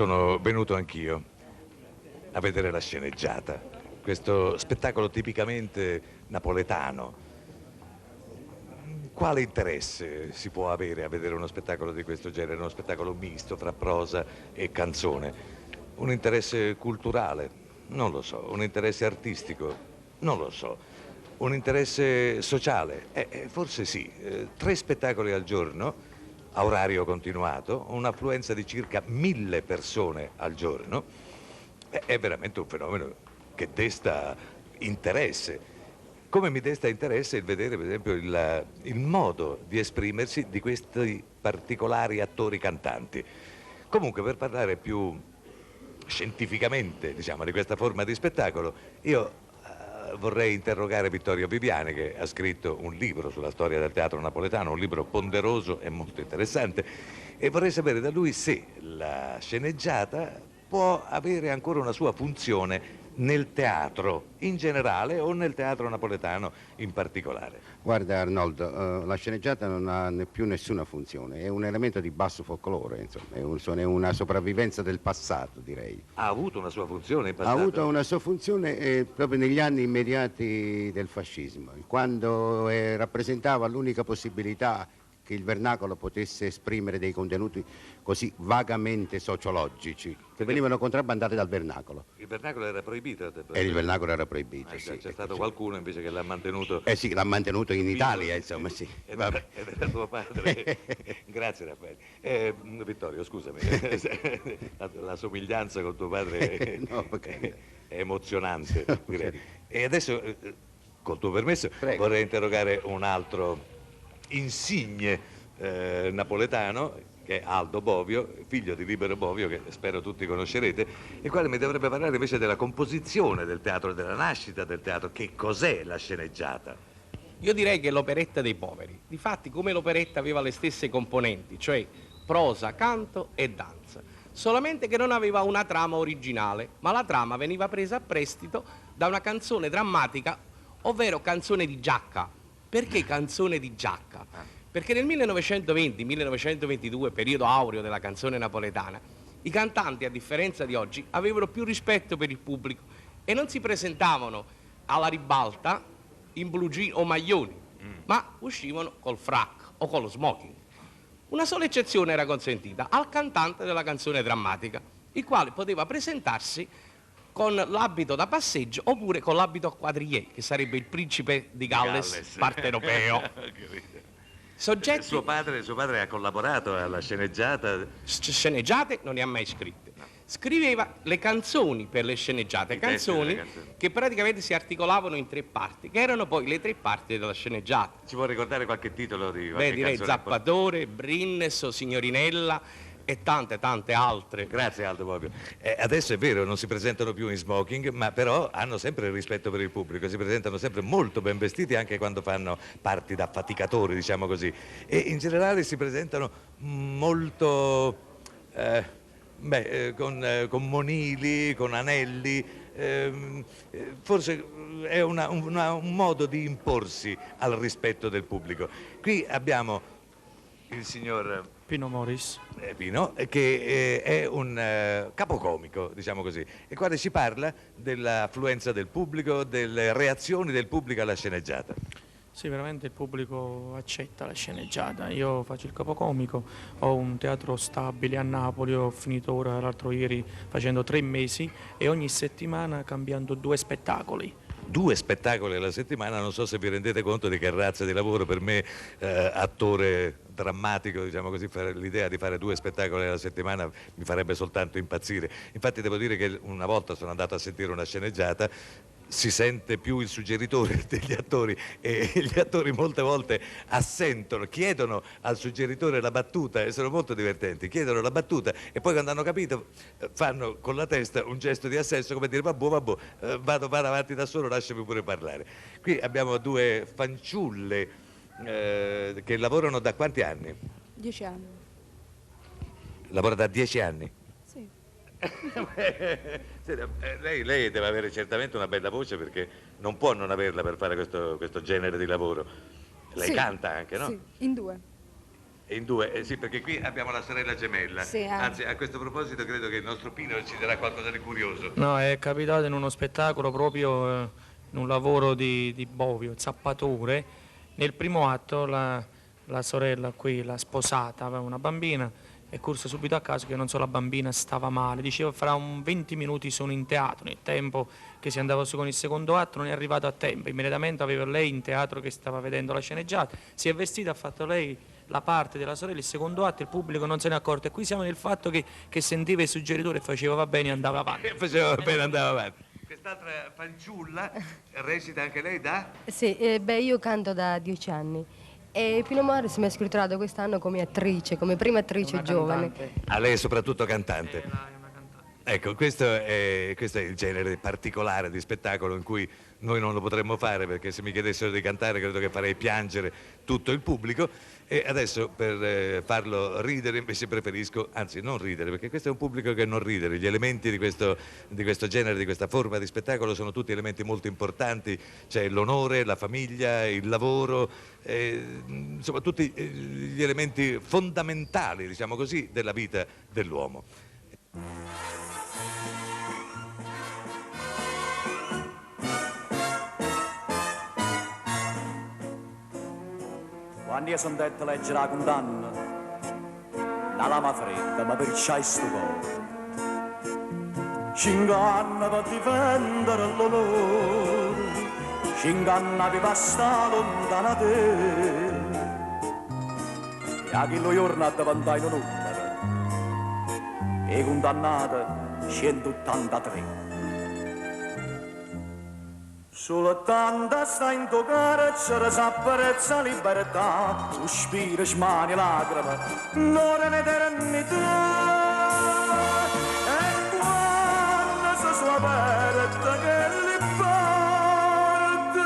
sono venuto anch'io a vedere la sceneggiata, questo spettacolo tipicamente napoletano. Quale interesse si può avere a vedere uno spettacolo di questo genere, uno spettacolo misto fra prosa e canzone? Un interesse culturale? Non lo so. Un interesse artistico? Non lo so. Un interesse sociale? Forse sì. 3 spettacoli al giorno, a orario continuato, un'affluenza di circa 1000 persone al giorno, è veramente un fenomeno che desta interesse. Come mi desta interesse il vedere, per esempio, il modo di esprimersi di questi particolari attori cantanti. Comunque, per parlare più scientificamente, diciamo, di questa forma di spettacolo, io vorrei interrogare Vittorio Viviani, che ha scritto un libro sulla storia del teatro napoletano, un libro ponderoso e molto interessante, e vorrei sapere da lui se la sceneggiata può avere ancora una sua funzione nel teatro in generale o nel teatro napoletano in particolare. Guarda Arnoldo, la sceneggiata non ha più nessuna funzione, è un elemento di basso folklore, insomma, è una sopravvivenza del passato, direi. Ha avuto una sua funzione in Ha passato? avuto una sua funzione proprio negli anni immediati del fascismo, quando rappresentava l'unica possibilità che il vernacolo potesse esprimere dei contenuti così vagamente sociologici, che venivano contrabbandati dal vernacolo. Il vernacolo era proibito? E il vernacolo era proibito, C'è sì. stato qualcuno invece che l'ha mantenuto? Sì, l'ha mantenuto in Italia, insomma, sì. Ed era tuo padre. Grazie Raffaele. Vittorio, scusami, la somiglianza con tuo padre No, perché... è emozionante, direi. E adesso, col tuo permesso, Prego. vorrei interrogare un altro insigne napoletano, che è Aldo Bovio, figlio di Libero Bovio, che spero tutti conoscerete, il quale mi dovrebbe parlare invece della composizione del teatro, della nascita del teatro. Che cos'è la sceneggiata? Io direi che è l'operetta dei poveri. Difatti, come l'operetta aveva le stesse componenti, cioè prosa, canto e danza, solamente che non aveva una trama originale, ma la trama veniva presa a prestito da una canzone drammatica, ovvero canzone di giacca. Perché canzone di giacca? Perché nel 1920-1922, periodo aureo della canzone napoletana, i cantanti, a differenza di oggi, avevano più rispetto per il pubblico e non si presentavano alla ribalta in blue jean o maglioni, ma uscivano col frac o con lo smoking. Una sola eccezione era consentita al cantante della canzone drammatica, il quale poteva presentarsi con l'abito da passeggio oppure con l'abito a quadrille, che sarebbe il principe di Galles, partenopeo. Soggetti... Suo padre ha collaborato alla sceneggiata? Sceneggiate non ne ha mai scritte. Scriveva le canzoni per le sceneggiate, canzoni che praticamente si articolavano in 3 parti, che erano poi le 3 parti della sceneggiata. Ci può ricordare qualche titolo di qualche Beh, direi canzone? Zappatore, Brinnes, O Signorinella e tante altre. Grazie Aldo Bovio. Adesso è vero, non si presentano più in smoking, ma però hanno sempre il rispetto per il pubblico, si presentano sempre molto ben vestiti anche quando fanno parti da faticatori, diciamo così, e in generale si presentano molto con monili, con anelli. Forse è un modo di imporsi al rispetto del pubblico. Qui abbiamo il signor Pino Moris. Pino, che è un capocomico, diciamo così, il quale ci parla dell'affluenza del pubblico, delle reazioni del pubblico alla sceneggiata. Sì, veramente il pubblico accetta la sceneggiata. Io faccio il capocomico, ho un teatro stabile a Napoli, ho finito ora l'altro ieri facendo 3 mesi e ogni settimana cambiando 2 spettacoli. 2 spettacoli alla settimana, non so se vi rendete conto di che razza di lavoro. Per me, attore drammatico, diciamo così, l'idea di fare 2 spettacoli alla settimana mi farebbe soltanto impazzire. Infatti devo dire che una volta sono andato a sentire una sceneggiata, si sente più il suggeritore degli attori e gli attori molte volte assentono, chiedono al suggeritore la battuta e sono molto divertenti, chiedono la battuta e poi quando hanno capito fanno con la testa un gesto di assenso come dire vabbè, vado avanti da solo, lasciami pure parlare. Qui abbiamo 2 fanciulle che lavorano da quanti anni? 10 anni. Lavora da 10 anni? Sì. Lei deve avere certamente una bella voce, perché non può non averla per fare questo genere di lavoro. Lei Sì. canta anche, no? Sì, in 2. È in due, sì, perché qui abbiamo la sorella gemella. Sì, Anzi, a questo proposito credo che il nostro Pino ci dirà qualcosa di curioso. No, è capitato in uno spettacolo proprio in un lavoro di Bovio, zappatore. Nel primo atto la sorella qui, la sposata, aveva una bambina, è corsa subito a casa che non so, la bambina stava male. Diceva fra un 20 minuti sono in teatro, nel tempo che si andava su con il secondo atto non è arrivato a tempo. Immediatamente aveva lei in teatro che stava vedendo la sceneggiata, si è vestita, ha fatto lei la parte della sorella, il secondo atto, il pubblico non se ne è accorto. E qui siamo nel fatto che sentiva il suggeritore e faceva va bene e andava avanti. Faceva bene, andava avanti. Quest'altra fanciulla recita anche lei da? Sì, io canto da 10 anni e Pino Mauris mi ha scritturato quest'anno come attrice, come prima attrice Una giovane. cantante. A lei è soprattutto cantante. È una cantante. Ecco, questo è il genere particolare di spettacolo in cui noi non lo potremmo fare, perché se mi chiedessero di cantare credo che farei piangere tutto il pubblico, e adesso per farlo ridere invece preferisco, anzi non ridere, perché questo è un pubblico che non ride. Gli elementi di questo genere, di questa forma di spettacolo sono tutti elementi molto importanti, c'è l'onore, la famiglia, il lavoro, insomma tutti gli elementi fondamentali, diciamo così, della vita dell'uomo. Quando io sono detto leggere la condanna, la lama fredda mi perciai sto cuore. 5 anni per difendere l'onore, 5 anni per passare lontano da te. E a quello giorno davanti a un numero, e condannato 183. Soltanto sta in tuo carcere s'apprezza libertà, sospiro, smani, lacrime, l'ora un'eternità. E quando si sua aperta che li parte,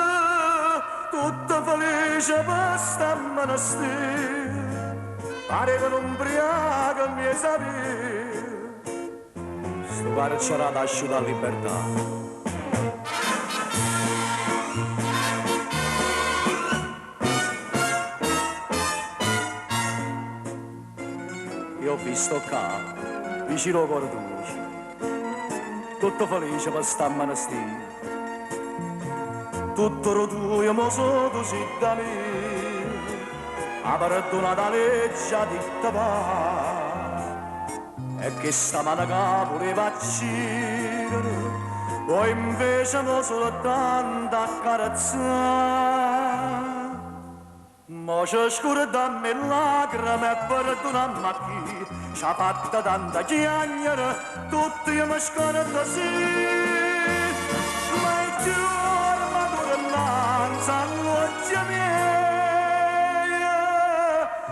tutta felice per sta monastero, pare che non ubriaco mi sapere, sto carcerato asciuta la libertà. Io ho visto qua, vicino al Corduce, tutto felice per sta monastero. Tutto rotuio mo sotto si da me, ha perdonato la legge di va. E che sta mano che voleva uccidere, poi invece mo soltanto accarezzare. Ma c'è scuro dammi lacrime e perdonammi a chi ci ha fatto tanta chiagnere, tutti io mi scordo sì. Ma è più armatura innanzi all'occhio mia,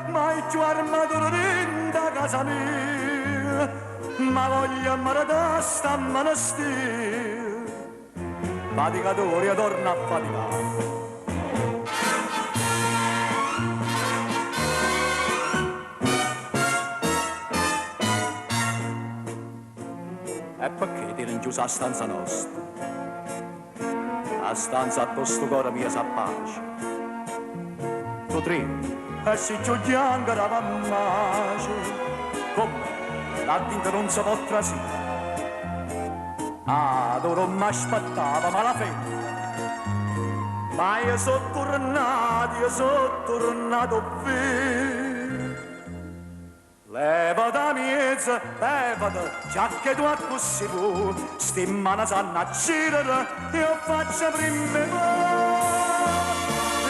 ma è più armatura dentro casa mia, ma voglio amare sta monastero, faticatore torna a faticare. E perché ti rinchiusa a stanza nostra? A stanza a questo cuore mio sa pace. Tu tremi e si giochianga da mammace. Come la tinta non si può trasire. Ah, tu non mi aspettava malafede. Ma io sono tornato vero. Levata miezza, levata, già che tu a così vuoi, sti mani sanno a girare, io faccio prima voi.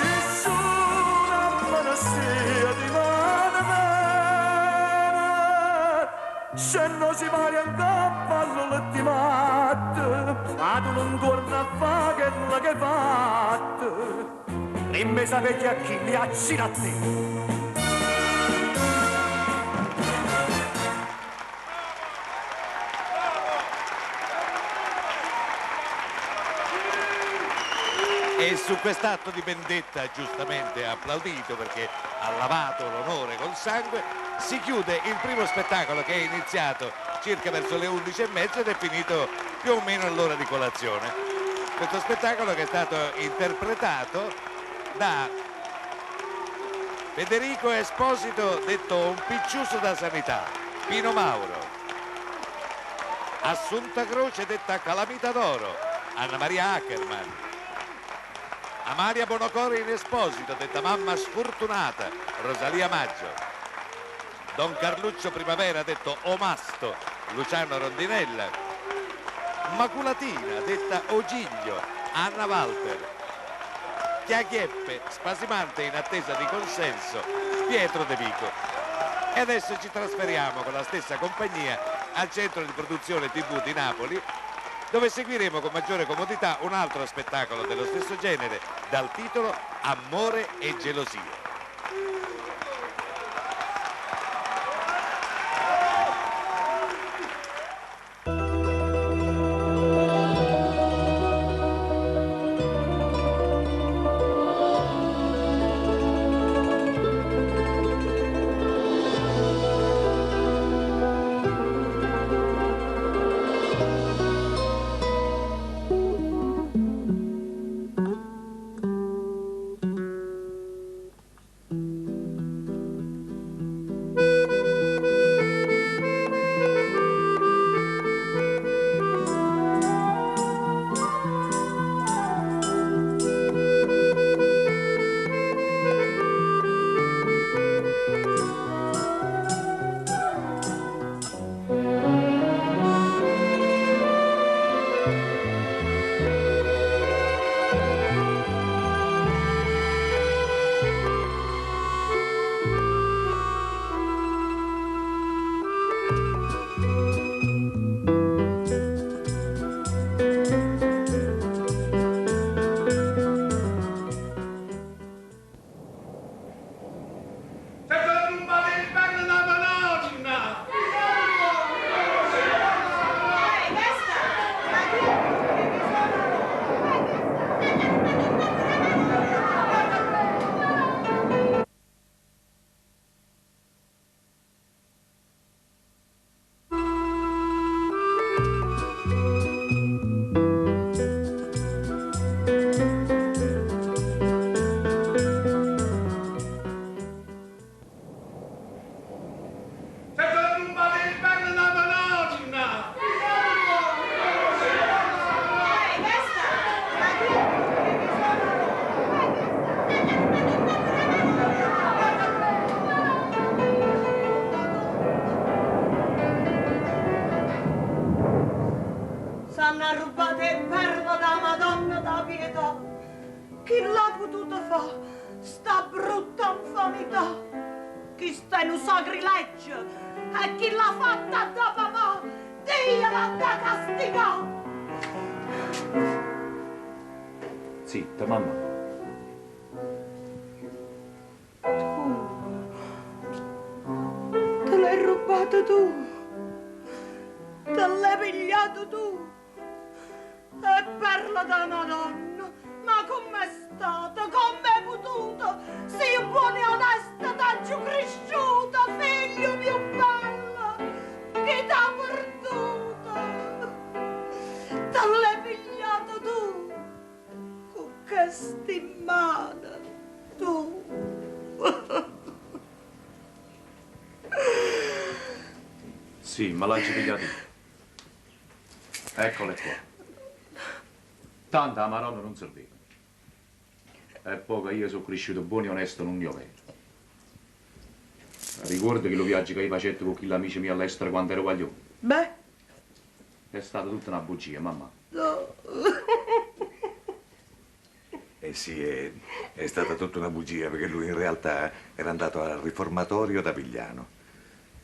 Nessuna monastia di mano bene, se non si pare a cavallo l'ultimato, ma tu non torni a fare quello che hai fatto, prima sapete a chi li ha girati. E su quest'atto di vendetta, giustamente applaudito perché ha lavato l'onore col sangue, si chiude il primo spettacolo che è iniziato circa verso le 11:30 ed è finito più o meno all'ora di colazione. Questo spettacolo che è stato interpretato da Federico Esposito, detto un picciuso da sanità. Pino Mauro. Assunta Croce, detta Calamita d'Oro. Anna Maria Ackerman. Amalia Bonocore in Esposito, detta mamma sfortunata. Rosalia Maggio. Don Carluccio Primavera, detto Omasto. Luciano Rondinella. Maculatina, detta Ogiglio. Anna Walter. Chiachieppe, spasimante in attesa di consenso, Pietro De Vico. E adesso ci trasferiamo con la stessa compagnia al centro di produzione TV di Napoli, dove seguiremo con maggiore comodità un altro spettacolo dello stesso genere, dal titolo Amore e gelosia. S'hanno rubato il perno da Madonna da pietà. Chi l'ha potuto fare? Sta brutta infamità. Chi sta in un sacrilegio? E chi l'ha fatta da papà? Dio l'ha da castigare. Zitta, mamma. Te l'hai rubato tu. Te l'hai pigliato tu. E perla da Madonna, ma com'è stato, com'è potuto? Sei buona e onesta, t'ha giù cresciuta, figlio mio bello, chi t'ha perduto? Te l'hai pigliato tu, con che stimata, tu. Sì, ma l'hai pigliato. Eccole qua. Tanta Maronna non serviva. E poi che io sono cresciuto buono e onesto non ne ho vero. Ricordo che lo viaggio che io facevo con quegli amici miei all'estero quando ero guaglione. Beh. È stata tutta una bugia, mamma. No. Eh sì, è stata tutta una bugia, perché lui in realtà era andato al riformatorio da Vigliano.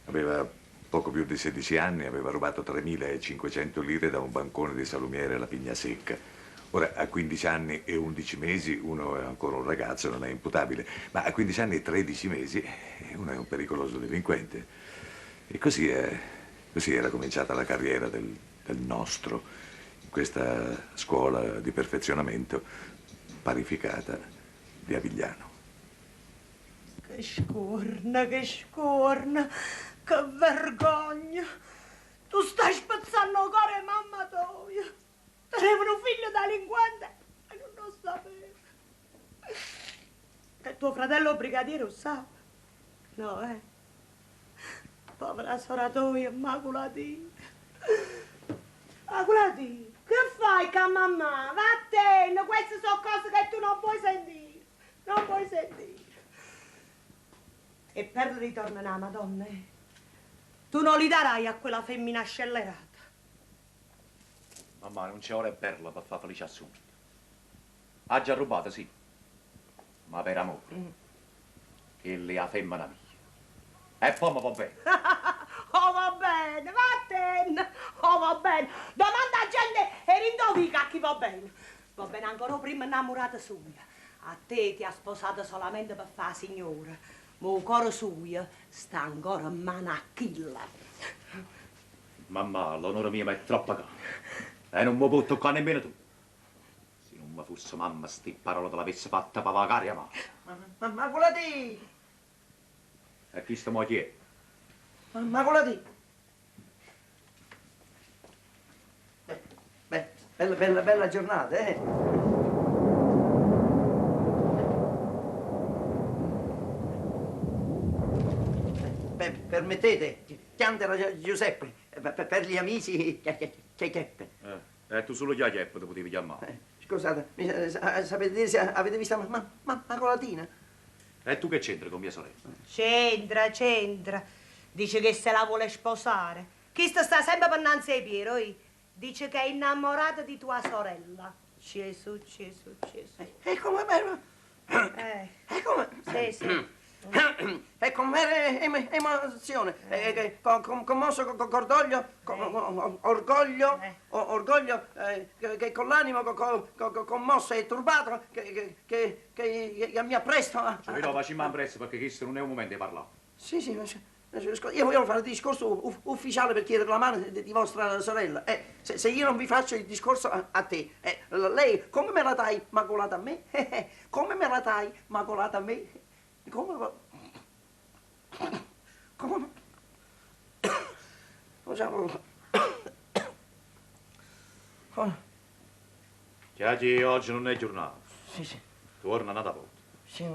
Aveva poco più di 16 anni, aveva rubato 3.500 lire da un bancone di salumiere alla Pigna Secca. Ora, a 15 anni e 11 mesi uno è ancora un ragazzo, non è imputabile, ma a 15 anni e 13 mesi uno è un pericoloso delinquente. E così era cominciata la carriera del nostro, in questa scuola di perfezionamento parificata di Avigliano. Che scorna, che vergogna. Tu stai spezzando il cuore, mamma tua. Tenevano un figlio delinquente e non lo sapevo. Che tuo fratello brigadiere lo sa? No, Povera soratoia, Immacolati. Immacolati, che fai con mamma? Vattene, queste sono cose che tu non puoi sentire. Non puoi sentire. E per ritorno alla Madonna, tu non li darai a quella femmina scellerata. Mamma, non c'è ora perla per far felice a Sumit. Ha già rubato, sì. Ma per amore. Che le ha femmina mia. E poi mi va bene. Oh, va bene, vattene. Oh, va bene. Domanda a gente e rindovica a chi va bene. Va bene ancora prima innamorata sua. A te ti ha sposato solamente per fare signora. Ma il cuore suo sta ancora in mano a Chilla. Mamma, l'onore mio è troppo caro. E non mi può toccare nemmeno tu. Se non mi fosse mamma, sti parole te l'avesse fatta per pagare a mano. Ma Colati! E chi sta mo chi è? Ma Colati! Bella giornata, Permettete, chiamate Giuseppe, per gli amici Cheppe. Tu solo Cheppe ti potevi chiamare. Scusate, sapete dire se avete visto ma Colatina? E tu che c'entri con mia sorella? C'entra. Dice che se la vuole sposare. Chi sta sempre per innanzi ai Piero, dice che è innamorata di tua sorella. Gesù. E come bello? E come? Sì. E con vera emozione, commosso orgoglio, che con l'animo commosso e turbato, che mi appresto a... Cioè, no, facciamo appresso perché questo non è un momento di parlare. Sì, io voglio fare il discorso ufficiale per chiedere la mano di vostra sorella. Se io non vi faccio il discorso a te, lei come me la dai maculata a me? Come me la dai maculata a me? Come? Chiagi, oggi non è giornata. Sì. Torna un'altra volta. Sì,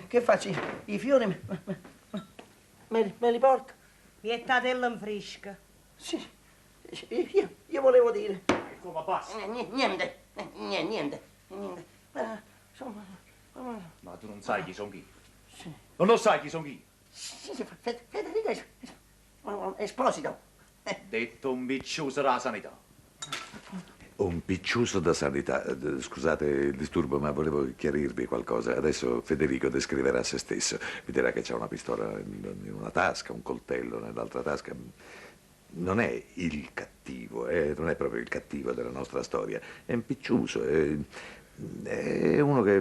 che faccio? I fiori me li porto? Miettatela in fresca. Sì, io volevo dire. E come passa? Niente. Insomma... Ma tu non sai chi sono io. Sì. Non lo sai chi sono io. Sì, Federica Esposito. Detto un biccioso della sanità. Un picciuso da sanità. Scusate il disturbo, ma volevo chiarirvi qualcosa. Adesso Federico descriverà se stesso. Vi dirà che c'ha una pistola in una tasca, un coltello nell'altra tasca. Non è il cattivo, non è proprio il cattivo della nostra storia. È un picciuso, è uno che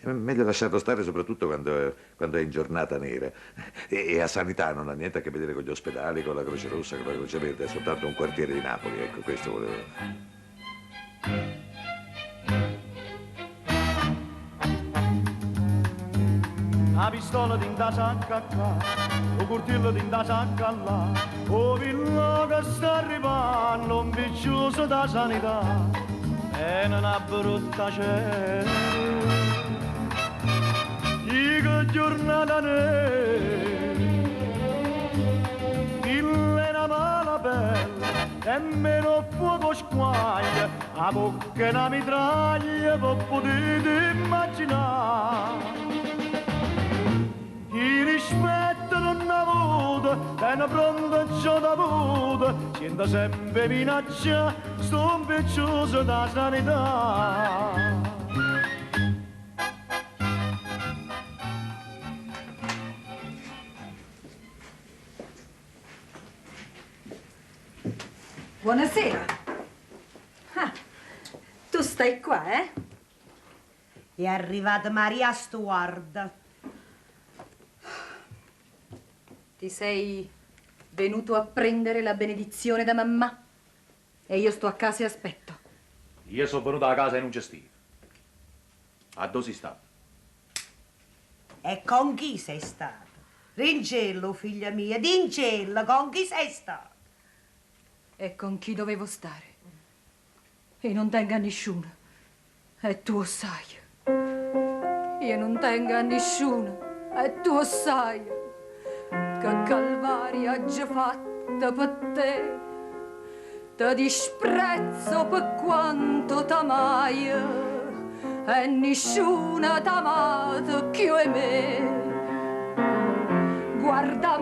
è meglio lasciarlo stare soprattutto quando è in giornata nera. E a sanità non ha niente a che vedere con gli ospedali, con la Croce Rossa, con la Croce Verde, è soltanto un quartiere di Napoli, ecco, questo volevo... La pistola di da sacca qua, lo coltello di da sacca là, o villo che sta arrivando, un piccioso da sanità, e una brutta c'è. Che giornata nera, il è una mala bella, nemmeno fuoco squaglia, a bocca e una mitraglia, potete immaginare. Chi rispetto non ha avuto, e una pronta già da avuto, sento sempre minaccia, sto un piccioso da sanità. Buonasera. Ah, tu stai qua, eh? È arrivata Maria Stuart. Ti sei venuto a prendere la benedizione da mamma? E io sto a casa e aspetto. Io sono venuto a casa e non gestivo. A dove si sta? E con chi sei stata? Ringello, figlia mia, d'ingello, con chi sei stata? E con chi dovevo stare? E non tenga nessuno. E tu lo sai. io non tengo a nessuno, e tu sai che calvario ha già fatto per te. Ti disprezzo per quanto t'amai, e nessuno t'ha amato più di me. Guarda a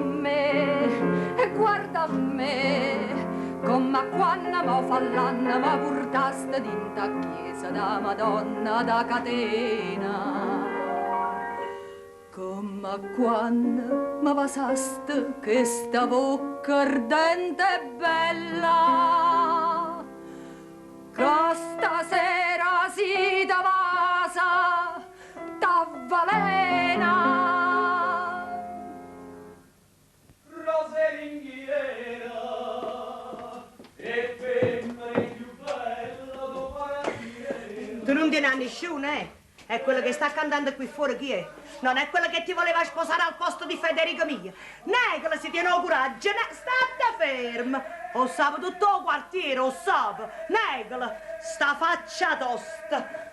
me, come quando mo fa l'anno mi portaste dinta chiesa da Madonna da catena. Come quando mi basaste che sta bocca ardente e bella, che stasera si t'avasa, t'avvalena. Roselinghiera, e femmine più bella do paradiera. Tu non tieni a nessuno, eh? È quello che sta cantando qui fuori chi è? Non è quello che ti voleva sposare al posto di Federico mio. Negala si tiene coraggio, state fermo. O sape tutto il quartiere, o sape. Negala, sta faccia tosta.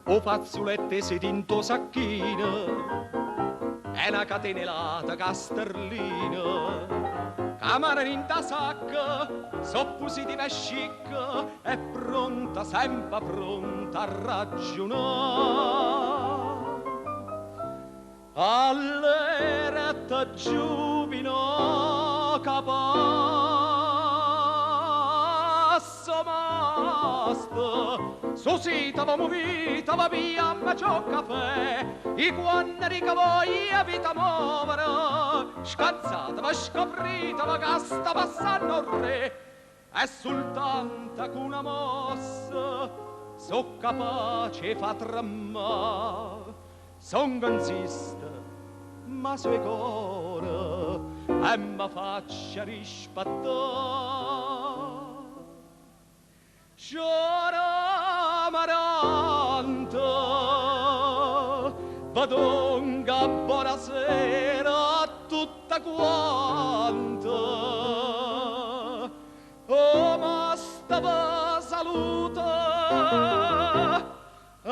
O fazzolette si tinto sacchino, è una catenellata casterlina, camera in ta sacca, so positiva e chic, è pronta, sempre pronta a ragionare. All'eretta giubino capasso masta, Susita va movita, va via, ma c'ho caffè, i quanneri che voglia vita muovere, scazzata, va scoprita, va casta, passano re, è soltanto con una mossa, so capace fa tremare, son consista, ma sue cuore, e ma faccia rispettare. C'ora maranta, vadonga buonasera tutta quanta. Oh, ma stava saluta, e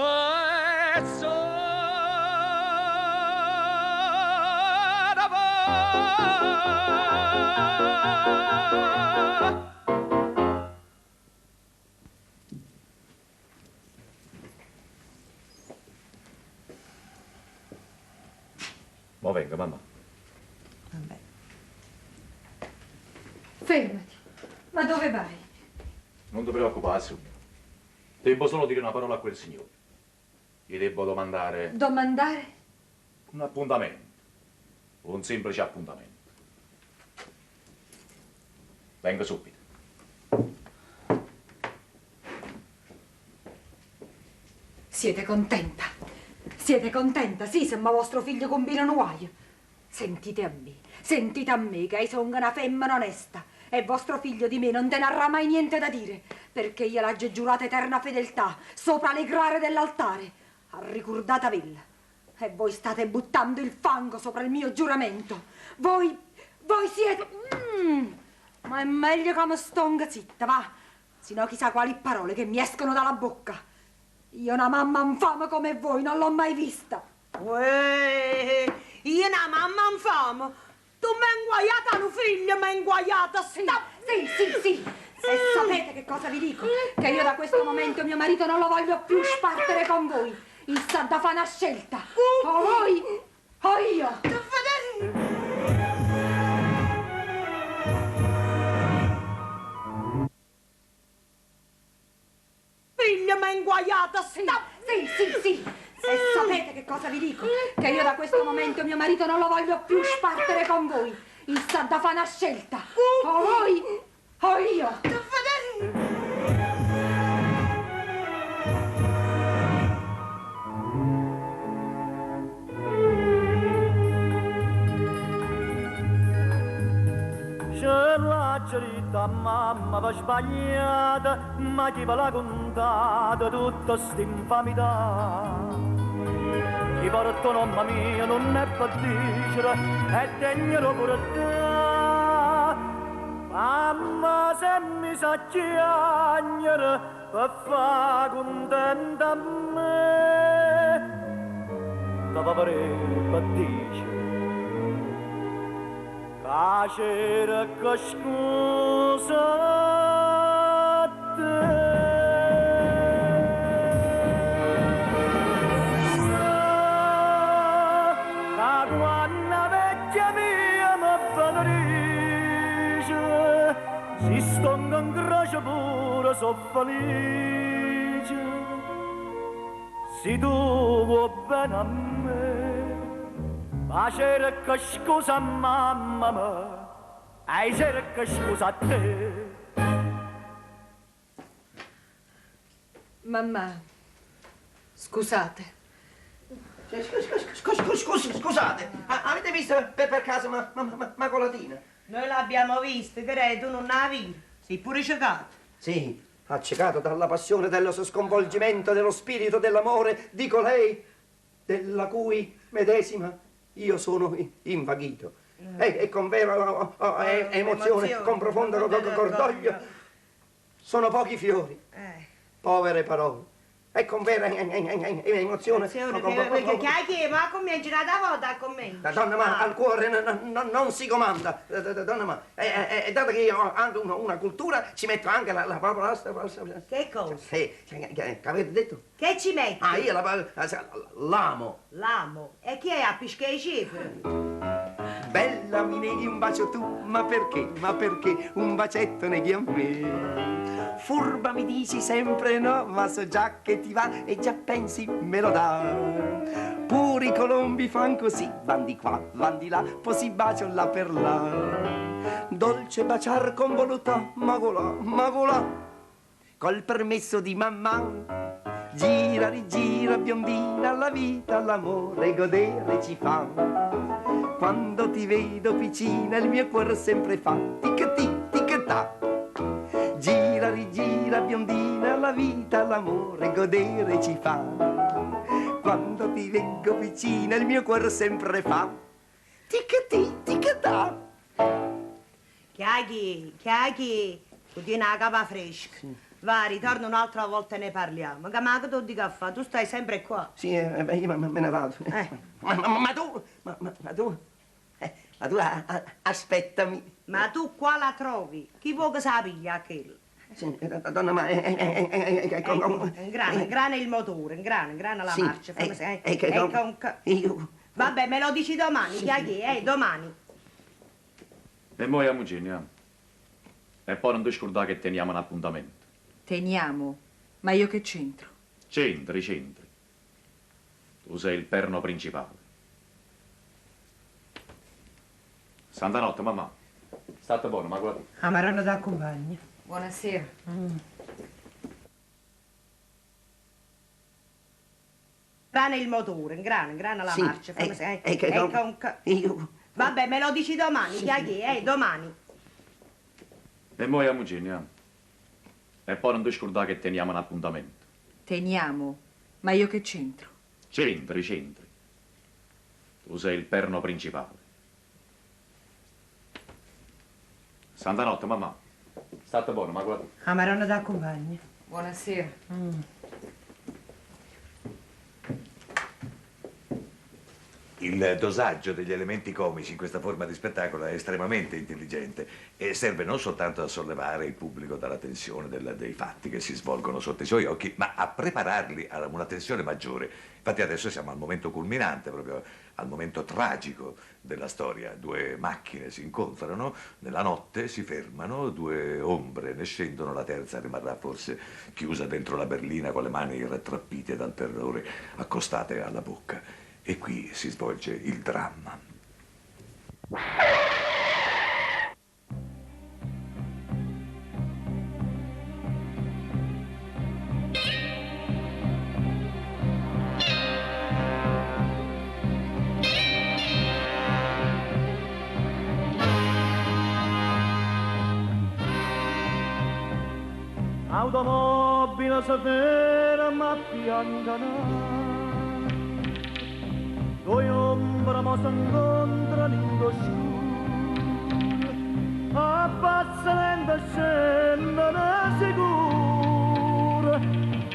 Mo venga, mamma. Vabbè. Fermati, ma dove vai? Non ti preoccupare, Sogno. Devo solo dire una parola a quel signore. Gli devo domandare Domandare? un appuntamento. Un semplice appuntamento. Venga subito. Siete contenta? Siete contenta? Sì, se ma vostro figlio combina un guaio. Sentite a me, che io sono una femmina onesta, e vostro figlio di me non te ne avrà mai niente da dire, perché io l'ho giurata eterna fedeltà sopra le grare dell'altare, a ricordata villa. E voi state buttando il fango sopra il mio giuramento. Voi siete... ma è meglio che mi stonga zitta, va? Sino chissà quali parole che mi escono dalla bocca. Io una mamma infame come voi non l'ho mai vista. Uè, io una mamma infame. Tu mi hai inguaiata un figlio, mi hai inguaiata. Sì. Se sapete che cosa vi dico, che io da questo momento mio marito non lo voglio più spartere con voi. Il sa da fare una scelta. O voi o io. Figlio mi hai inguaiata. Sì. Se sapete che cosa vi dico, che io da questo momento mio marito non lo voglio più spartere con voi. Il sa da fare una scelta. O voi o io. Ce l'ha cerita mamma va sbagliata, ma chi ve l'ha contata tutta st'infamità? Chi porto mamma mia non è per dicere, è degno pure te. Mamma se mi sa chiagnere per fa contenta a me. Da papare per dicere, c'era che scusa te. Si stonga in croce pure so felice, se tu vuoi bene a me, ma cerca scusa a mamma mia, e cerca scusa a te. Mamma, scusate. Scusate, avete visto per caso Macolatina? Noi l'abbiamo vista, che tu non la vedi. Sei pure ciecato. Sì, accecato dalla passione, dello sconvolgimento, dello spirito dell'amore di colei, della cui medesima io sono invaghito. E con vera emozione, con profondo cordoglio, sono pochi fiori, povere parole. E con vera emozione. Che ma comincia da volta a commento. Donna, ma al cuore non si comanda. Donna, ma dato che io ho anche una cultura, ci metto anche la parola. Che cosa? Che avete detto? Che ci metti? Ah, io l'amo. L'amo. E chi è a piscare i cifre? Bella, mi neghi un bacio tu, ma perché? Ma perché un bacetto neghi a me? Furba mi dici sempre no, ma so già che ti va e già pensi me lo dà. Pure i colombi fan così, van di qua, van di là, poi si baciano là per là. Dolce baciar con voluttà, magolà, col permesso di mamma. Gira, rigira, biondina, la vita, l'amore, godere ci fa. Quando ti vedo piccina il mio cuore sempre fa tic-tic, tic-tac. Gira, rigira, biondina, la vita, l'amore, godere ci fa. Quando ti vengo vicina il mio cuore sempre fa tic-tic, tic-tac. Chiaghi, tu tieni la capa fresca. Sì. Va, ritorna un'altra volta e ne parliamo. Che ma che tu di caffè? Tu stai sempre qua. Sì, io me ne vado. Ma tu aspettami. Ma tu qua la trovi? Chi vuoi che sapiglia quello? Sì, donna, ma ingrana il motore, ingrana la sì, marcia. Io... Vabbè, me lo dici domani, Chiaghi, domani. E noi a Mugenia. E poi non ti scordare che teniamo un appuntamento. Teniamo? Ma io che c'entro? C'entri. Tu sei il perno principale. Santa notte, mamma. State buono, ma guarda. Amarano da compagna. Buonasera. Ingrana il motore, ingrana la sì, marcia. Io... Vabbè, me lo dici domani, Chiaghi, domani. E noi a Mugenia. E poi non ti scordare che teniamo un appuntamento. Teniamo? Ma io che c'entro? C'entri. Tu sei il perno principale. Santa notte, mamma. State buono, ma guarda. Amarano da compagna. Buonasera. Il dosaggio degli elementi comici in questa forma di spettacolo è estremamente intelligente e serve non soltanto a sollevare il pubblico dalla tensione dei fatti che si svolgono sotto i suoi occhi, ma a prepararli a una tensione maggiore. Infatti adesso siamo al momento culminante, proprio al momento tragico della storia. Due macchine si incontrano, nella notte si fermano, due ombre ne scendono, la terza rimarrà forse chiusa dentro la berlina con le mani rattrappite dal terrore, accostate alla bocca. E qui si svolge il dramma. Automobile si ferma a piangere due ombre mo s'incontrano in cosciuto, abbassando e scendono sicuro,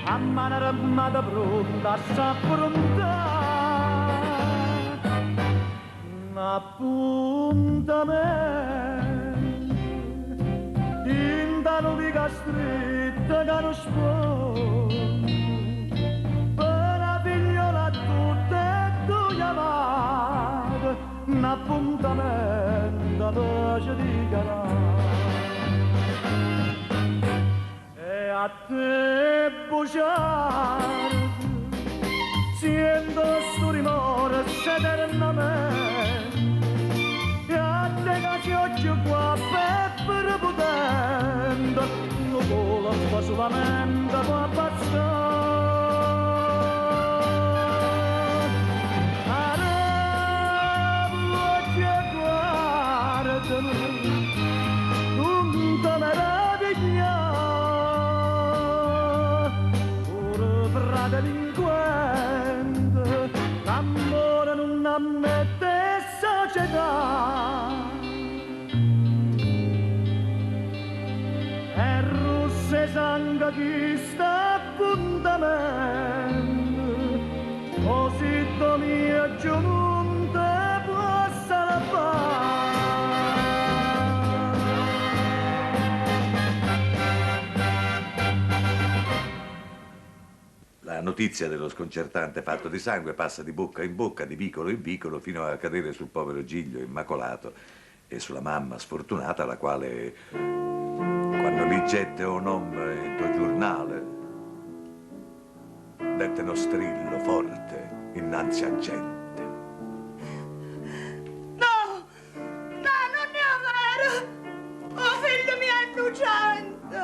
a mano armata pronta a s'affrontare un appuntamento in da nubica stretta che non sponda, per la figliola tutta e due amate, un appuntamento pace di carà. E a te bugiardo sento sto rimorso eternamente, e a te che ci occhio qua per potente, non vola fa solamente può abbassare. Ara voce guardami, non ti meravigliare, ora fra delinquente, l'amore non ammette società. E russe sangue chi sta appuntamento, così mio giù non te può salvare. La notizia dello sconcertante fatto di sangue passa di bocca in bocca, di vicolo in vicolo, fino a cadere sul povero Giglio immacolato e sulla mamma sfortunata, la quale, quando li gette un nome in tuo giornale, dette uno strillo forte innanzi a gente. No, non è vero! Oh, figlio mio innocente!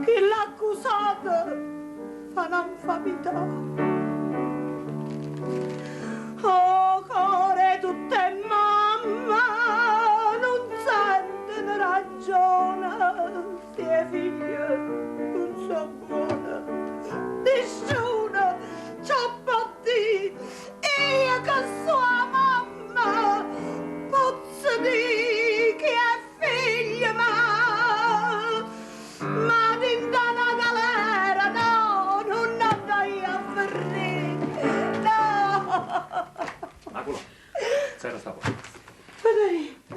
Chi l'ha accusato fa un'infamità. Oh, cuore, tutte mamma non sentono ragione, se figlie non so buona. Nessuno ci può dire, io che sua mamma posso dire che è figlia ma dentro una galera no, non andai a ferire, no. Macula, c'era sta qua. Federico,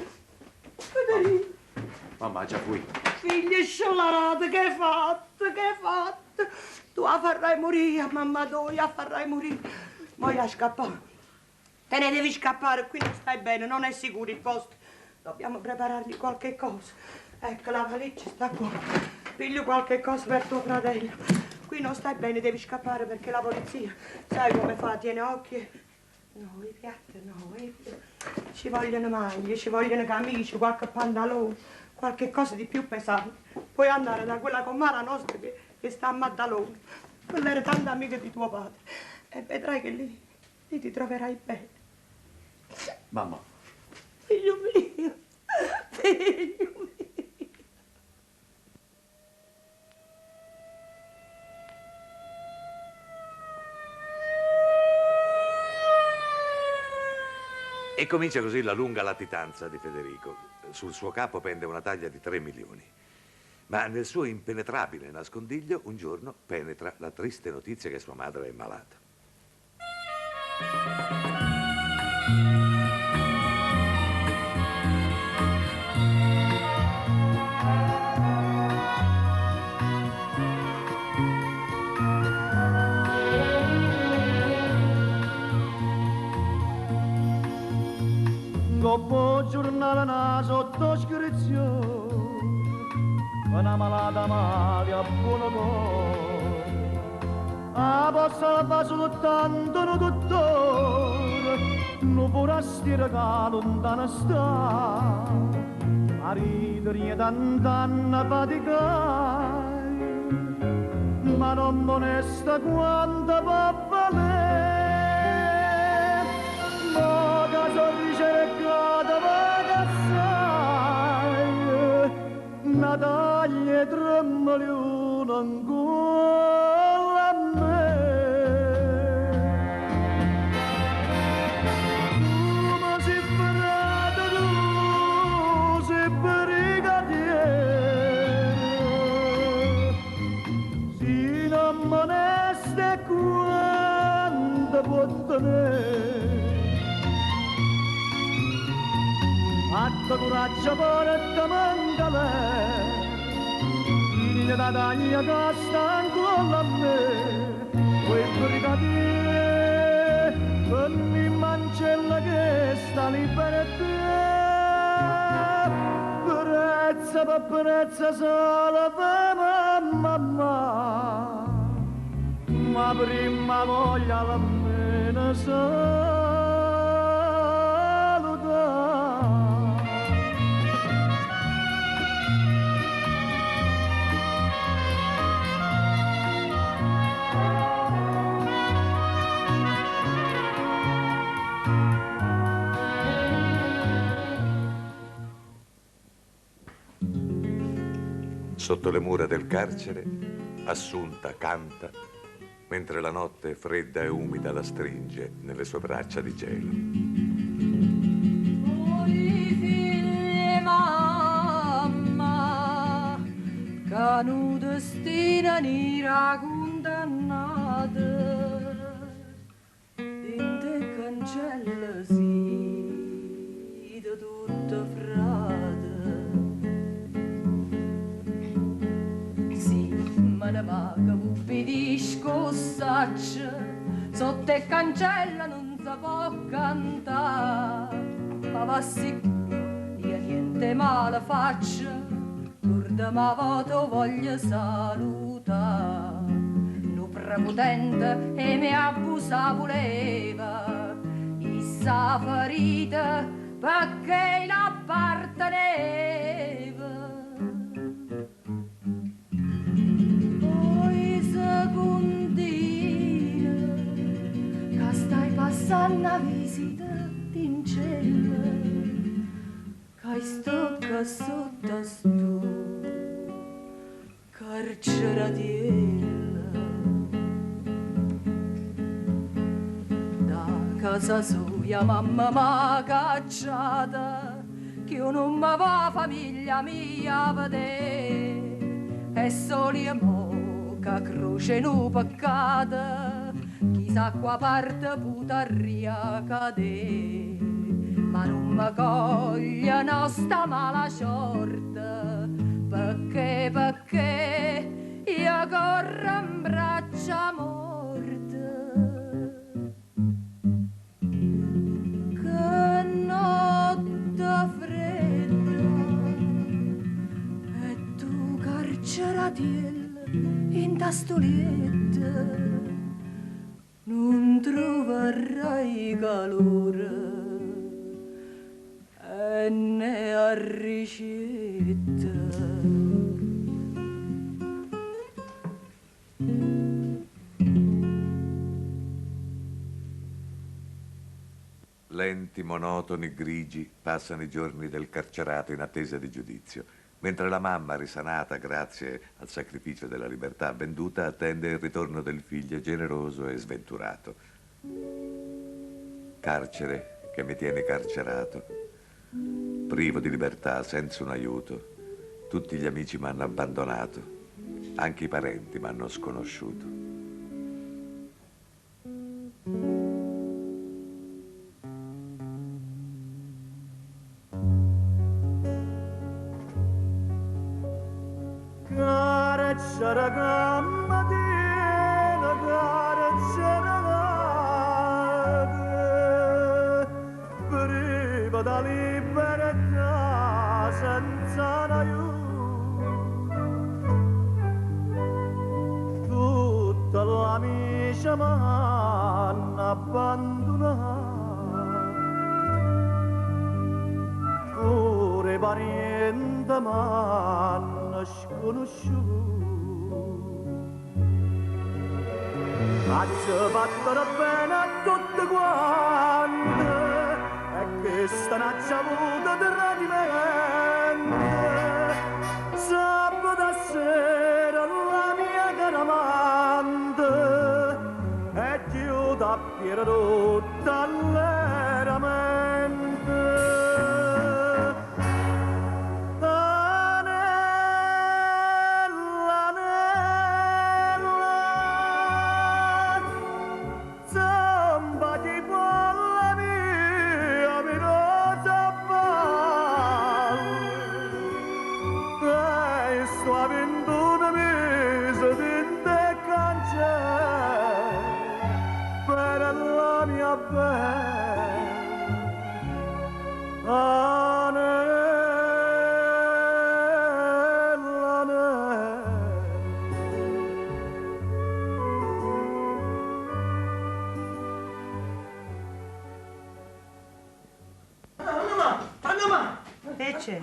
Mamma, già qui. figlia sciolata, che hai fatto, che hai fatto? Tu la farai morire, mamma tua, la farai morire. Voglio scappare. Te ne devi scappare, qui non stai bene, non è sicuro il posto. Dobbiamo preparargli qualche cosa. Ecco, la valigia sta qua. Piglio qualche cosa per tuo fratello. Qui non stai bene, devi scappare perché la polizia, sai come fa, tiene occhi. No, i piatti no, ci vogliono maglie, ci vogliono camicie, qualche pantalone, qualche cosa di più pesante. Puoi andare da quella comare nostra che sta a Maddalone. Quella era tanta amica di tuo padre. E vedrai che lì ti troverai bene. Mamma. Figlio mio, figlio mio. E comincia così la lunga latitanza di Federico. Sul suo capo pende una taglia di 3 milioni. Ma nel suo impenetrabile nascondiglio un giorno penetra la triste notizia che sua madre è malata. Dopo giornale na sottoscrizione, una malata male a buono cuore, a possa fa soltanto un dottore, non vorresti che lontano sta, a ridere tant'anni faticai, ma non onesta quanto può valere. Moga sorridere cada vagassai, una taglia tremolione ancora a me. Atto coraggio porta mandale, in da taglia che sta ancora a me, quei brigadier, ogni mancella che sta libera te, per prezza solo per mamma, ma prima voglia la mena salutare. Sotto le mura del carcere, Assunta canta, mentre la notte fredda e umida la stringe nelle sue braccia di gelo. Voi figli mamma, che nu destina nera condannata, in te cancella si da tutta frate. Me ne maga puppi di scossaccia, sotto il cancella non si può cantare, ma va sicuro io niente male faccio, pur da ma voto voglio salutare. Nu prepotente e mi abusa voleva, issa ferita perché l'apparteneva. Passando a visita in cielo, che stocca sotto sto carceratiella. Da casa sua mamma m'ha cacciata, che io non mi va famiglia mia a vedere, e soli mo che croce no peccato. Chissà qua parte putarria cade, ma non mi coglie nostra mala sorte, perché io corro in braccia morte. Che notte fredda, e tu carceratiella in tastolietta, non troverai calore e ne a ricetta. Lenti, monotoni, grigi, passano i giorni del carcerato in attesa di giudizio, mentre la mamma, risanata grazie al sacrificio della libertà venduta, attende il ritorno del figlio generoso e sventurato. Carcere che mi tiene carcerato, privo di libertà, senza un aiuto. Tutti gli amici mi hanno abbandonato, anche i parenti mi hanno sconosciuto. Carcere mattina, carcere priva da libertà, senza un aiuto. Tutta l'amica m'hanno abbandonato, pure i parenti m'hanno sconosciuto. Faccio battere bene a tutte quante, e questa non c'è avuto tradimento. Sabato sera la mia cara amante è chiusa a piedi tutta allegramente. Che c'è?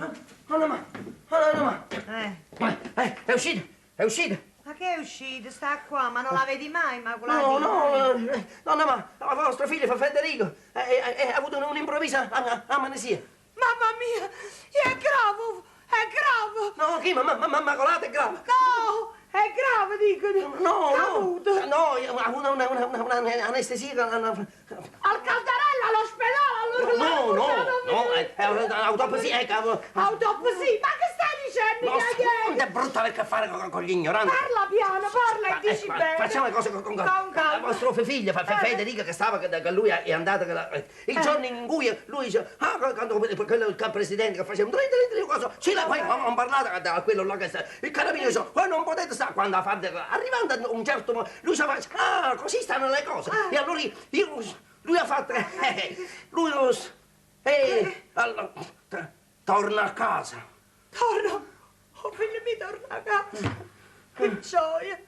È uscita, è uscita. Ma che è uscito? Sta qua, ma non la vedi mai, Immacolata? Nonna, ma la vostra figlia Federico ha avuto un'improvvisa amnesia. Mamma mia, è grave, è grave. No, chi? Immacolata è grave. No, è grave, dicono. No, ha avuto un'anestesia. Al Caldarella, all'ospedale, No, autopsia, autopsia, ma che stai dicendo? Non è brutta avere a che fare con gli ignoranti. Parla piano, parla e dici bene. Facciamo le cose con calma. Vostro figlio, Federica, che lui è andato, il giorno in cui lui dice, quando quello il presidente che faceva poi hanno parlato da quello là che sta, il carabiniere dice, voi non potete stare, quando arrivando a un certo momento, lui fa, così stanno le cose. E allora lui ha fatto, allora, torna a casa. Torno, oh figlio mio, torna a casa. Che gioia,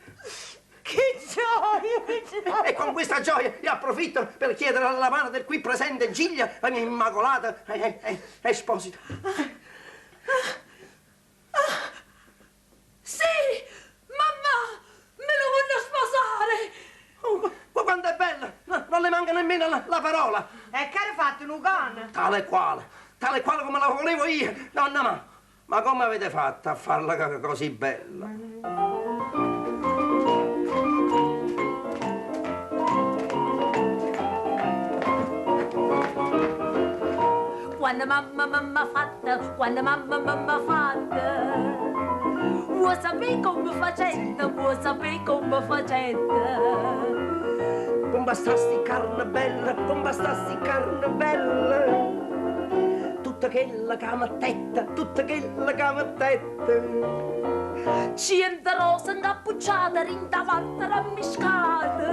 che gioia. E con questa gioia io approfitto per chiedere alla mano del qui presente Giglia, la mia Immacolata Esposito. Sì, mamma, me lo voglio sposare. Ma quanto è bella, non le manca nemmeno la parola. E che hai fatto, un cane? Tale quale come la volevo io. Nonna, ma come avete fatto a farla così bella? Quando mamma fatta, vuoi sapere come facetta, vuoi sapere come facetta. Bombastassi carne bella, tutta quella camattetta, Cento rose incappucciate, rindavanti rammiscate.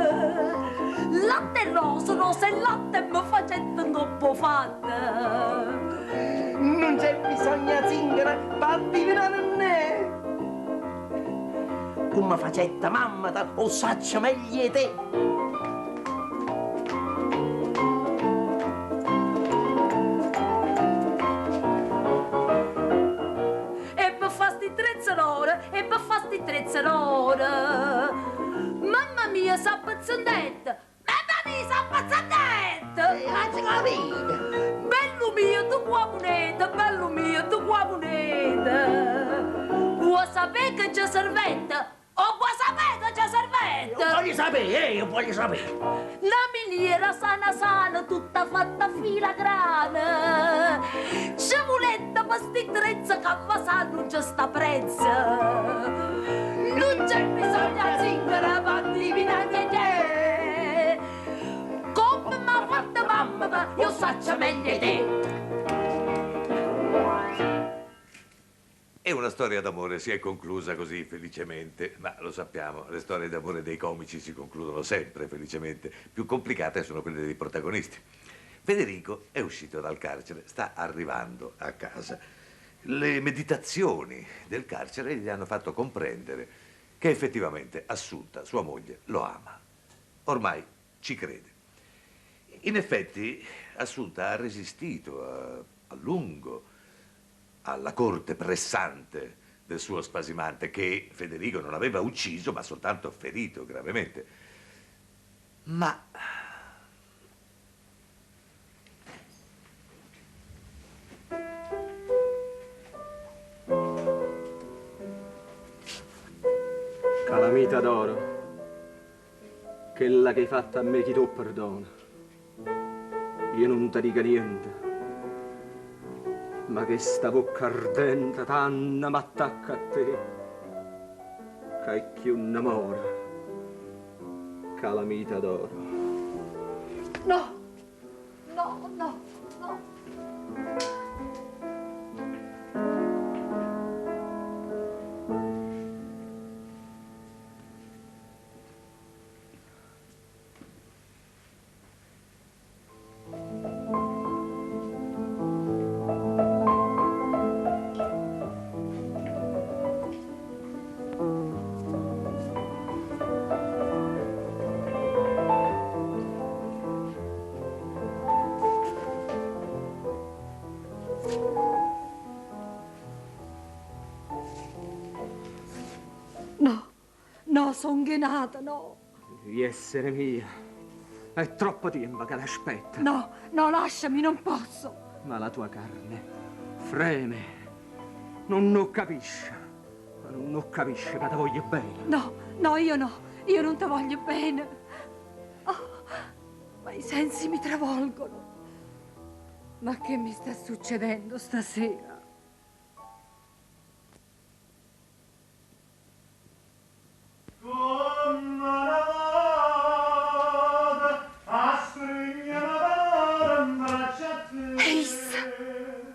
Latte rose e latte mi facette un coppo fatta. Non c'è bisogno zingara, batti vino a né. Come facetta mamma, o saccia meglio te. Mamma mia, sa pazzandetta! Mamma mia, sa pazzandetta! Bello mio, tu qua moneta, bello mio, tu qua moneta! Vuoi sapere che c'è servetta? O vuoi sapere che c'è servetta? Io voglio sapere! La miniera sana, tutta fatta a filigrana. Sciavoletta, pastictrezza, che a non c'è sta prezza. Non c'è bisogno di zingara, fatti vinagre. Come m'ha fatta mamma, ma io saccia meglio te. E una storia d'amore si è conclusa così felicemente, ma lo sappiamo, le storie d'amore dei comici si concludono sempre felicemente. Più complicate sono quelle dei protagonisti. Federico è uscito dal carcere, sta arrivando a casa. Le meditazioni del carcere gli hanno fatto comprendere che effettivamente Assunta, sua moglie, lo ama. Ormai ci crede. In effetti Assunta ha resistito a lungo alla corte pressante del suo spasimante, che Federico non aveva ucciso ma soltanto ferito gravemente. Ma calamita d'oro, quella che hai fatta a me ti do perdono. Io non ti dico niente, ma che sta bocca ardente tanna m'attacca a te, che è più un amore, calamita d'oro. No, no, no, no. son che nata, no. Devi essere mia. È troppo tempo che l'aspetta. No, no, lasciami, non posso. Ma la tua carne freme. Non capisce. Ma non capisce che ti voglio bene. No, no, io non ti voglio bene. Oh, ma i sensi mi travolgono. Ma che mi sta succedendo stasera?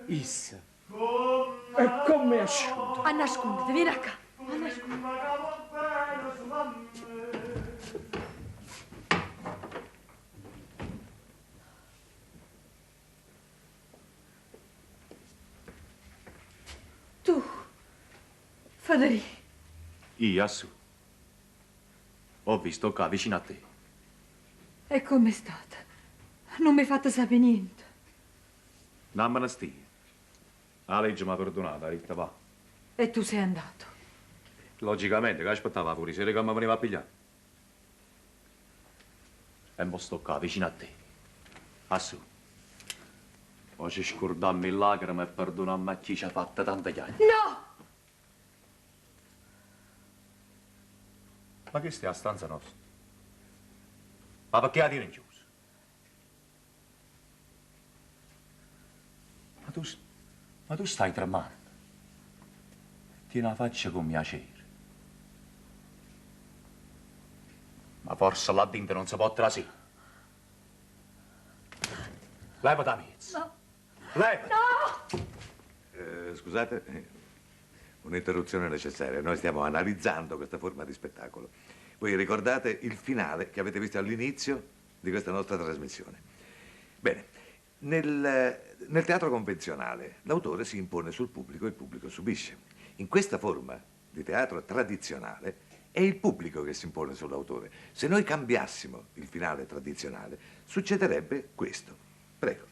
Issa. E come asciutto? A nascondere, vieni a qua. A nascondere. Tu, Federico. Io, Assu. Ho visto qua vicino a te. E com'è stata? Non mi hai fatto sapere niente. Non me ne stia. La legge mi ha perdonato, ha detto va. E tu sei andato. Logicamente, che aspettava fuori sera che mi veniva a pigliare. E mo sto qua vicino a te. Assu. Voce scordarmi le lacrime e perdonarmi a chi ci ha fatto tante chiacchiere. No! Ma che stai a stanza nostra? Ma perché la tieni in chiusa? Ma tu stai tremando. Tieni la faccia con piacere. Ma forse là dentro non si può trasire. Levati la mezza. No! Levati! No! Scusate, un'interruzione necessaria. Noi stiamo analizzando questa forma di spettacolo. Voi ricordate il finale che avete visto all'inizio di questa nostra trasmissione. Bene, nel teatro convenzionale l'autore si impone sul pubblico e il pubblico subisce. In questa forma di teatro tradizionale è il pubblico che si impone sull'autore. Se noi cambiassimo il finale tradizionale, succederebbe questo. Prego.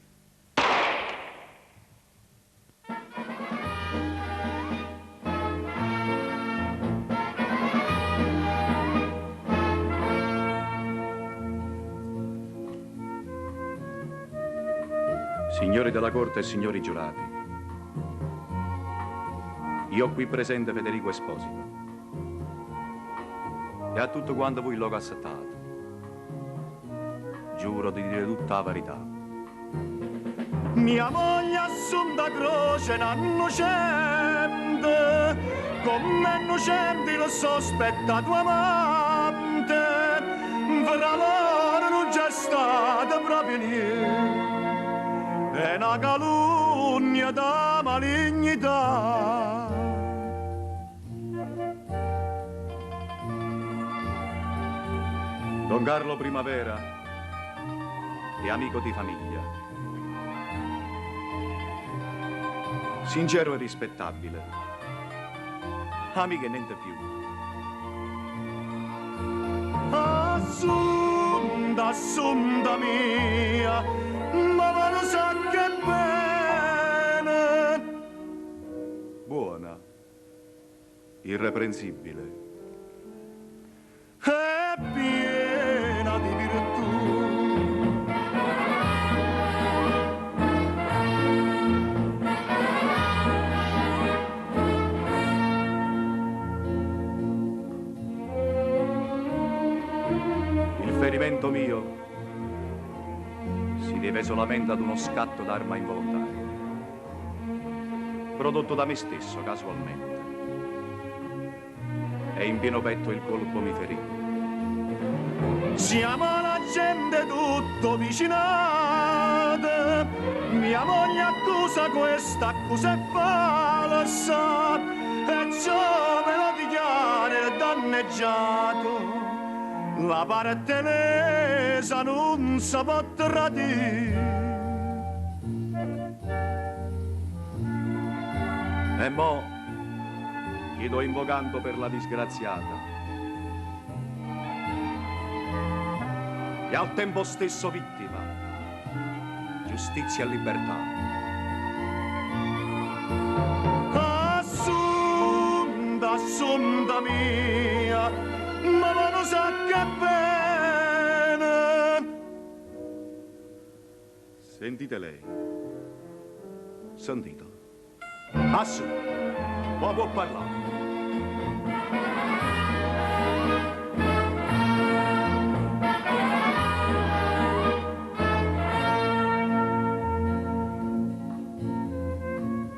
Signori della Corte e signori giurati, io ho qui presente Federico Esposito e a tutto quanto voi l'ho accettato. Giuro di dire tutta la verità. Mia moglie assunta croce innocente, come innocente il sospettato amante, fra loro non c'è stato proprio niente. È una calunnia da malignità. Don Carlo Primavera è amico di famiglia. Sincero e rispettabile. Amico e niente più. Assunta, assunta mia, ma lo sa che bene. Buona. Irreprensibile. È piena di virtù. Il ferimento mio si deve solamente ad uno scatto d'arma involontaria, prodotto da me stesso casualmente. E in pieno petto il colpo mi ferì. Siamo la gente tutto vicinata, mia moglie accusa questa, accusa è falsa, e ciò me lo dichiara il danneggiato. La parte lesa non si può tradire. E mo' chiedo invocando per la disgraziata e al tempo stesso vittima, giustizia e libertà. Assunta, assunta mia, ma sa che bene. Sentite lei. Sentite. Assu, ma può parlare.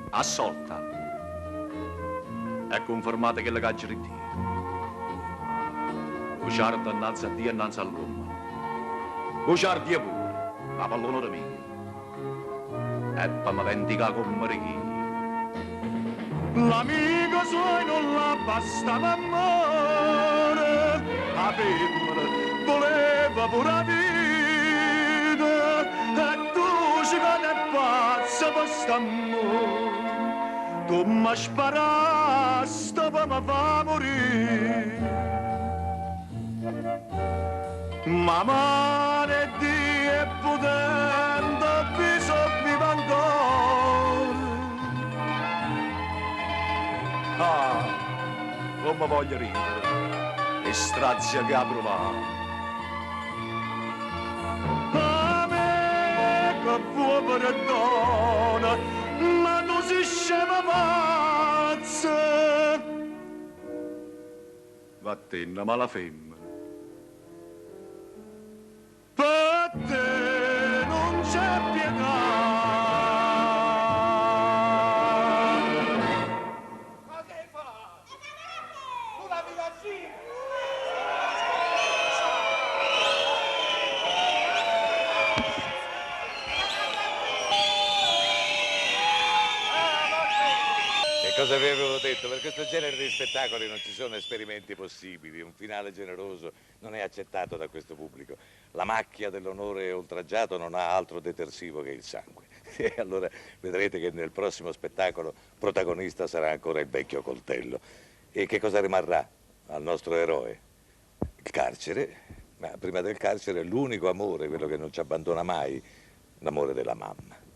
Assolta. E confermate che la caccia di Dio. Buciardo innanzi a Dio e innanzi all'uomo. Buciardi e pure, la pallone di me. E poi mi vendica con Maria. L'amico suo non la bastava amore, la femmina voleva pure la vita, e tu ci cade pazza per st'amore, tu mi sparasti per mi fa morire. Ma male Dio è potente, bisogna viva ancora. Ah, come voglio ridere, e strazia che ha provato. A me che può perdona, ma tu sei scema pazza. Vattene, ma la femmina. Per te non c'è pietà. Cosa vi avevo detto? Per questo genere di spettacoli non ci sono esperimenti possibili, un finale generoso non è accettato da questo pubblico. La macchia dell'onore oltraggiato non ha altro detersivo che il sangue. E allora vedrete che nel prossimo spettacolo protagonista sarà ancora il vecchio coltello. E che cosa rimarrà al nostro eroe? Il carcere, ma prima del carcere l'unico amore, quello che non ci abbandona mai, l'amore della mamma.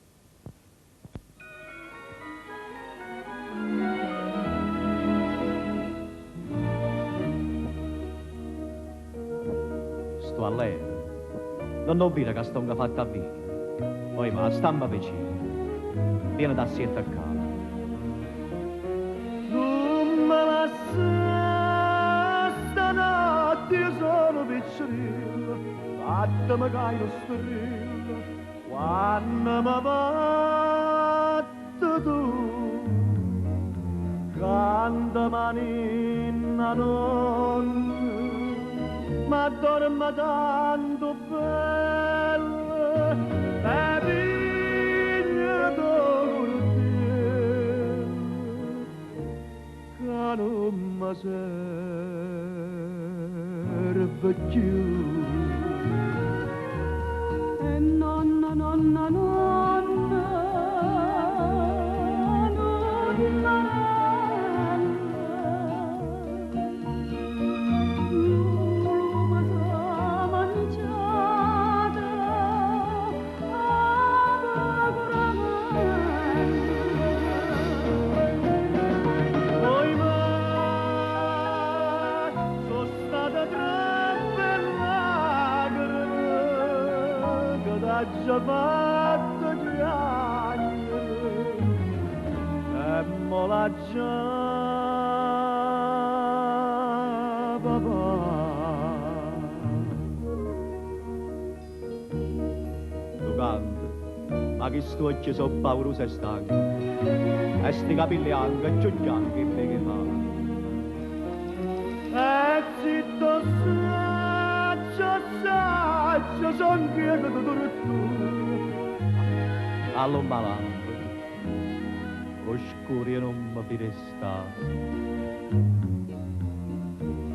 Sto a lei. Non ho visto che sto fatta a vita. Poi ma stamma vicino. Viene da siete a casa. Non me la stanotte io sono piccerino, fattami caio strillo, quando mi fatto tu, canta maninna nonna, ma dorma tanto bella, e vigna d'ortiello, che non mi serve più. E nonna, nonna, nonna, nonna, già fatto piangere e mo la già papà. Tu canti, ma che sto occhi sono pauroso e stanco, e sti capelli anche più bianchi e che fa. E zitto saggio, son pieno di tortura. All'ombalando, oscuri e non mi fidesta.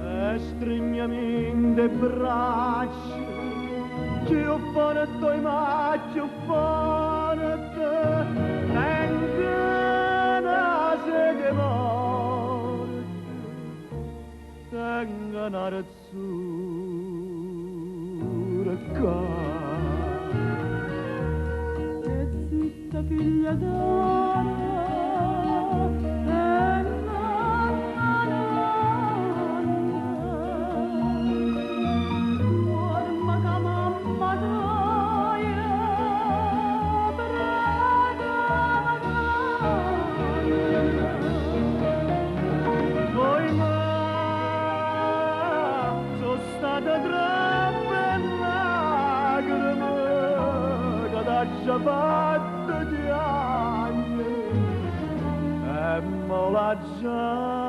E strignami in le braccia, più forte ma più forte, tengo una sede morte, tengo una razzura qua. Zitta figlia d'oro, e nonna, nonna, già fatto di anni e me l'ha già